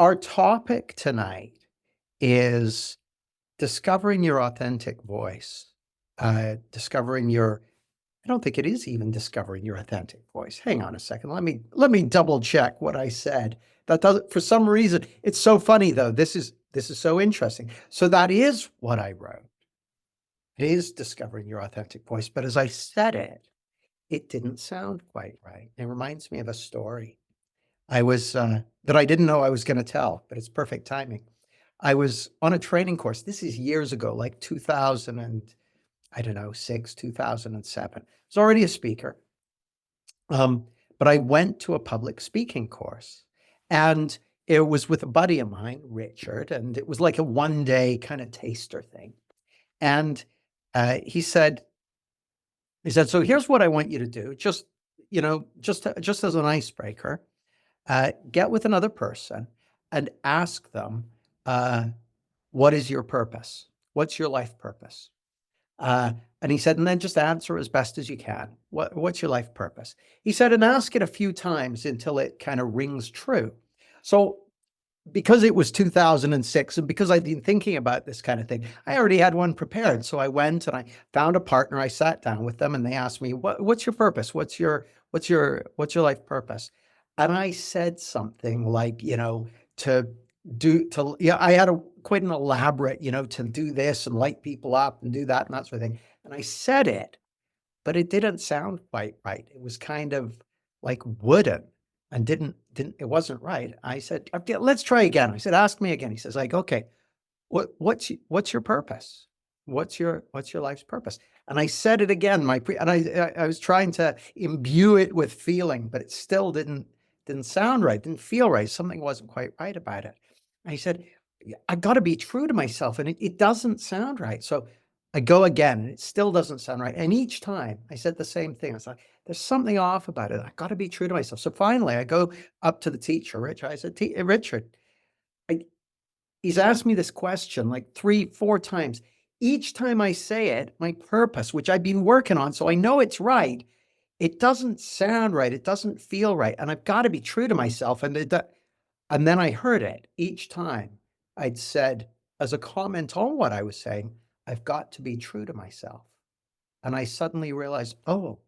Our topic tonight is discovering your authentic voice. Discovering your I don't think it is even discovering your authentic voice. Hang on a second. Let me double check what I said. That doesn't For some reason, it's so funny though. This is so interesting. So that is what I wrote. It is discovering your authentic voice, but as I said it, it didn't sound quite right. It reminds me of a story that I didn't know I was going to tell, but it's perfect timing. I was on a training course. This is years ago, like 2000 and I don't know, 6, 2007. I was already a speaker. Um, but I went to a public speaking course and it was with a buddy of mine, Richard, and it was like a 1 day kind of taster thing. And he said, so here's what I want you to do. Just as an icebreaker, get with another person and ask them, what is your purpose? What's your life purpose? And he said, and then just answer as best as you can. What's your life purpose? He said, and ask it a few times until it kind of rings true. So because it was 2006 and because I'd been thinking about this kind of thing, I already had one prepared. So I went and I found a partner. I sat down with them and they asked me, what's your purpose? What's your life purpose? And I said something like, I had quite an elaborate, to do this and light people up and do that and that sort of thing. And I said it, but it didn't sound quite right. It was kind of like wooden and it wasn't right. I said, okay, let's try again. I said, ask me again. He says, like, okay, what's your purpose? What's your life's purpose? And I said it again. I was trying to imbue it with feeling, but it still didn't sound right. Didn't feel right. Something wasn't quite right about it. And he said, I got to be true to myself, and it doesn't sound right. So I go again, and it still doesn't sound right. And each time I said the same thing. I was like, there's something off about it. I got to be true to myself. So finally, I go up to the teacher, Richard. I said, Richard, I, he's asked me this question like 3, 4 times. Each time I say it, my purpose, which I've been working on, so I know it's right, it doesn't sound right. It doesn't feel right. And I've got to be true to myself. And then I heard it each time I'd said, as a comment on what I was saying, I've got to be true to myself. And I suddenly realized, oh,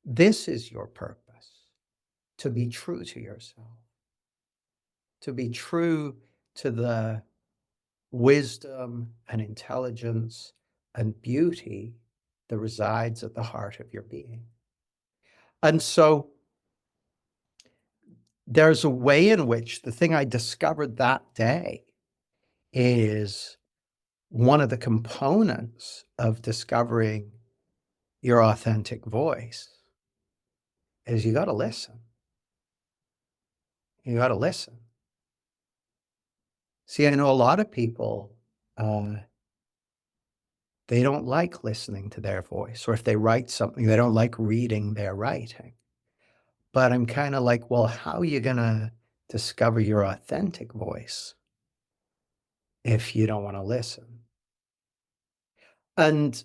this is your purpose, to be true to yourself, to be true to the wisdom and intelligence and beauty that resides at the heart of your being. And so there's a way in which the thing I discovered that day is one of the components of discovering your authentic voice is you got to listen. You got to listen. See, I know a lot of people, they don't like listening to their voice, or if they write something, they don't like reading their writing. But I'm kind of like, well, how are you going to discover your authentic voice if you don't want to listen? And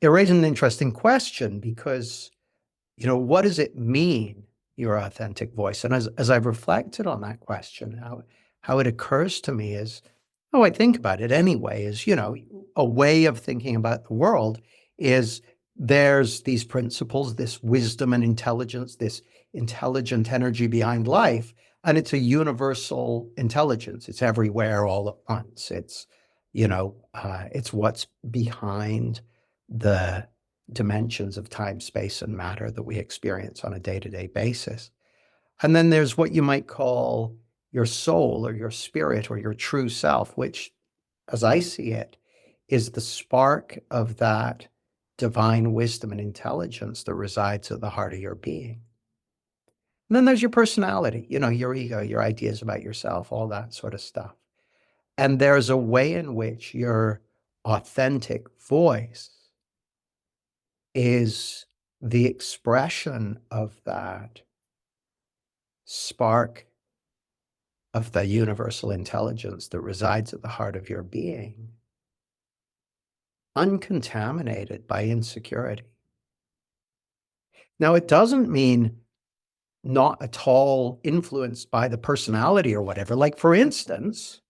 it raises an interesting question because, what does it mean, your authentic voice? And as I've reflected on that question, how it occurs to me is, how I think about it anyway, is, a way of thinking about the world is there's these principles, this wisdom and intelligence, this intelligent energy behind life, and it's a universal intelligence. It's everywhere all at once. It's what's behind the dimensions of time, space, and matter that we experience on a day-to-day basis. And then there's what you might call your soul or your spirit or your true self, which, as I see it, is the spark of that divine wisdom and intelligence that resides at the heart of your being. And then there's your personality, your ego, your ideas about yourself, all that sort of stuff. And there's a way in which your authentic voice is the expression of that spark of the universal intelligence that resides at the heart of your being, uncontaminated by insecurity. Now, it doesn't mean not at all influenced by the personality or whatever. Like, for instance,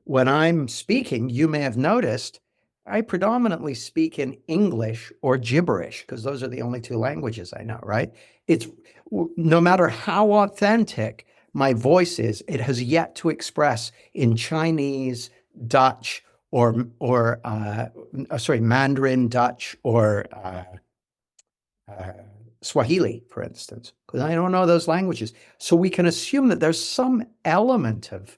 when I'm speaking, you may have noticed I predominantly speak in English or gibberish because those are the only two languages I know, right? It's no matter how authentic my voice is, it has yet to express in Chinese, Dutch, or Mandarin, Dutch, or uh, Swahili, for instance, because I don't know those languages. So we can assume that there's some element of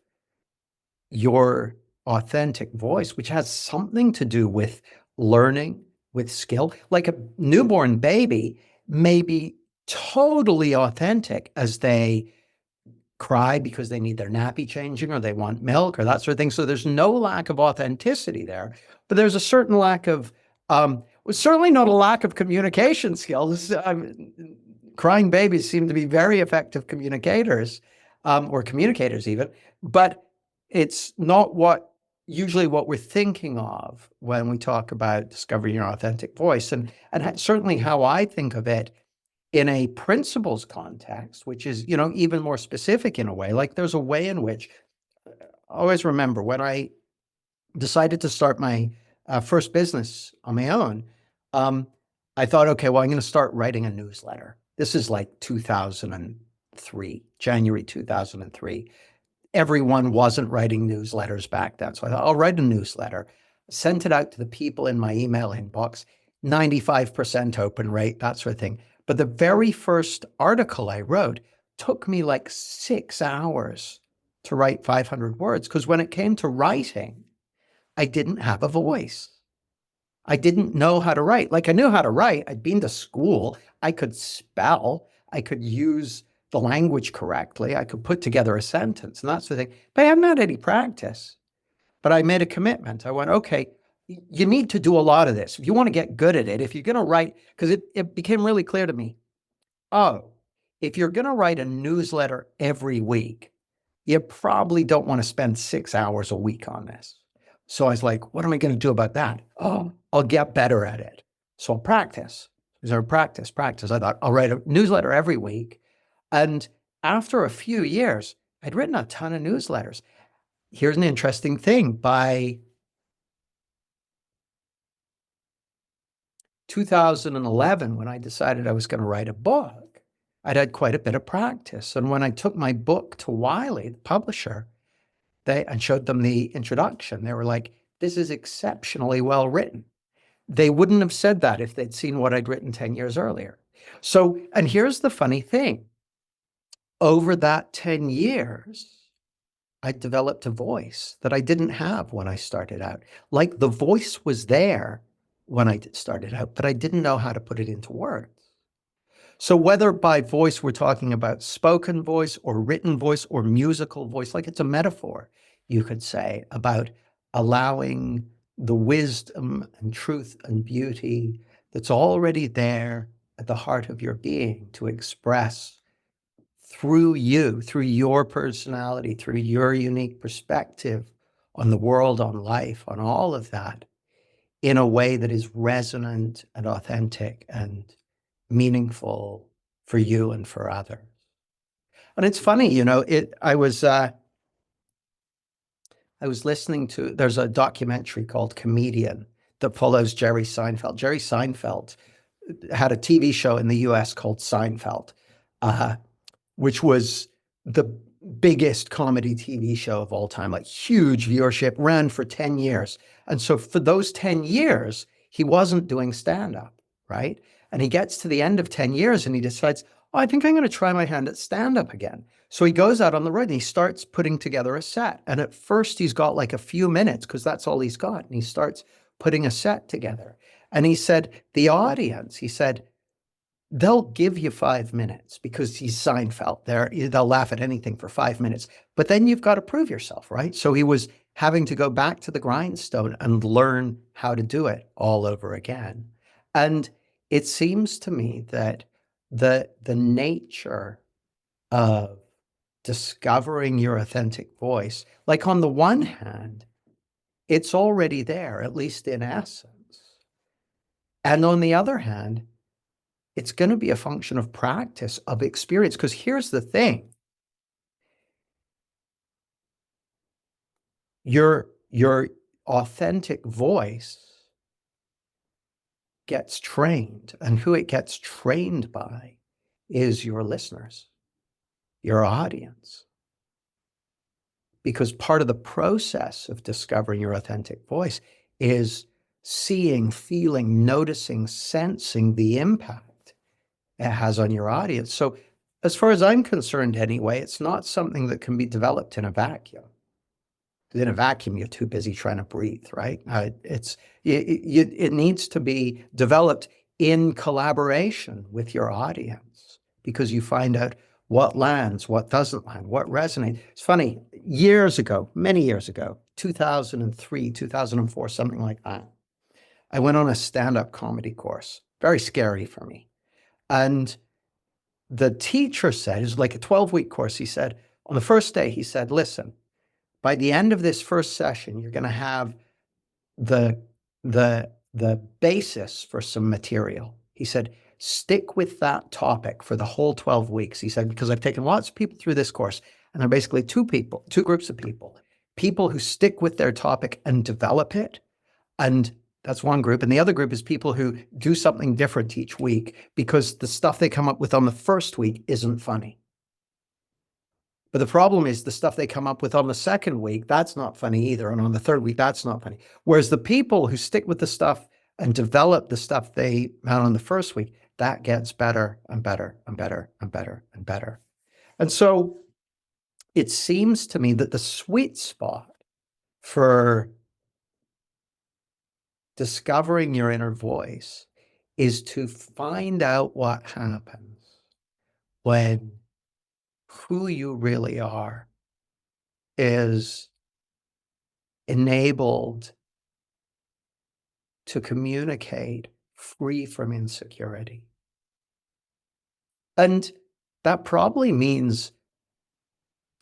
your authentic voice, which has something to do with learning, with skill. Like a newborn baby may be totally authentic as they cry because they need their nappy changing or they want milk or that sort of thing. So there's no lack of authenticity there, but there's a certain lack of, certainly not a lack of communication skills. Crying babies seem to be very effective communicators, or communicators even, but it's not usually what we're thinking of when we talk about discovering your authentic voice. And certainly how I think of it in a principles context, which is, even more specific in a way. Like, there's a way in which I always remember when I decided to start my first business on my own. I thought, okay, well, I'm going to start writing a newsletter. This is like 2003, January 2003. Everyone wasn't writing newsletters back then. So I thought, I'll write a newsletter, sent it out to the people in my email inbox, 95% open rate, that sort of thing. But the very first article I wrote took me like 6 hours to write 500 words, because when it came to writing, I didn't have a voice. I didn't know how to write. Like, I knew how to write. I'd been to school. I could spell. I could use the language correctly. I could put together a sentence and that sort of thing. But I hadn't had any practice. But I made a commitment. I went, okay, you need to do a lot of this. If you want to get good at it, if you're going to write, because it became really clear to me, oh, if you're going to write a newsletter every week, you probably don't want to spend 6 hours a week on this. So I was like, what am I going to do about that? Oh, I'll get better at it. So I'll practice. So practice. I thought, I'll write a newsletter every week. And after a few years, I'd written a ton of newsletters. Here's an interesting thing. By 2011, when I decided I was going to write a book, I'd had quite a bit of practice. And when I took my book to Wiley, the publisher, and showed them the introduction, they were like, this is exceptionally well written. They wouldn't have said that if they'd seen what I'd written 10 years earlier. So, and here's the funny thing. Over that 10 years, I developed a voice that I didn't have when I started out. Like, the voice was there when I started out, but I didn't know how to put it into words. So whether by voice we're talking about spoken voice or written voice or musical voice, like, it's a metaphor, you could say, about allowing the wisdom and truth and beauty that's already there at the heart of your being to express through you, through your personality, through your unique perspective on the world, on life, on all of that, in a way that is resonant and authentic and meaningful for you and for others. And it's funny, I was listening to, there's a documentary called Comedian that follows Jerry Seinfeld. Jerry Seinfeld had a TV show in the US called Seinfeld, which was the biggest comedy TV show of all time, like huge viewership, ran for 10 years. And so for those 10 years, he wasn't doing stand-up, right? And he gets to the end of 10 years and he decides, oh, I think I'm going to try my hand at stand-up again. So he goes out on the road and he starts putting together a set. And at first he's got like a few minutes because that's all he's got. And he starts putting a set together. And he said, the audience, he said, they'll give you 5 minutes because he's Seinfeld. They'll laugh at anything for 5 minutes. But then you've got to prove yourself, right? So he was having to go back to the grindstone and learn how to do it all over again. And it seems to me that the nature of discovering your authentic voice, like, on the one hand, it's already there, at least in essence. And on the other hand, It's going to be a function of practice, of experience. Because here's the thing. Your authentic voice gets trained, and who it gets trained by is your listeners, your audience. Because part of the process of discovering your authentic voice is seeing, feeling, noticing, sensing the impact it has on your audience. So as far as I'm concerned anyway, it's not something that can be developed in a vacuum. In a vacuum, you're too busy trying to breathe, right? It needs to be developed in collaboration with your audience, because you find out what lands, what doesn't land, what resonates. It's funny, years ago, many years ago, 2003, 2004, something like that, I went on a stand-up comedy course, very scary for me. And the teacher said, it was like a 12-week course, he said, on the first day, he said, listen, by the end of this first session, you're going to have the basis for some material. He said, stick with that topic for the whole 12 weeks. He said, because I've taken lots of people through this course, and they're basically two groups of people who stick with their topic and develop it. And that's one group. And the other group is people who do something different each week because the stuff they come up with on the first week isn't funny. But the problem is the stuff they come up with on the second week, that's not funny either. And on the third week, that's not funny. Whereas the people who stick with the stuff and develop the stuff they found on the first week, that gets better and better and better and better and better. And so it seems to me that the sweet spot for discovering your inner voice is to find out what happens when who you really are is enabled to communicate free from insecurity. And that probably means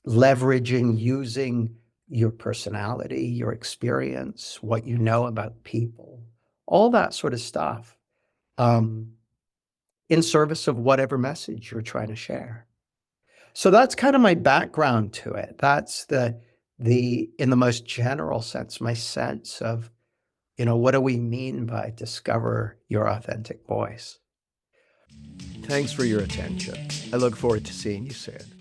leveraging, using your personality, your experience, what you know about people, all that sort of stuff, in service of whatever message you're trying to share. So that's kind of my background to it. That's in the most general sense, my sense of, what do we mean by discover your authentic voice? Thanks for your attention. I look forward to seeing you soon.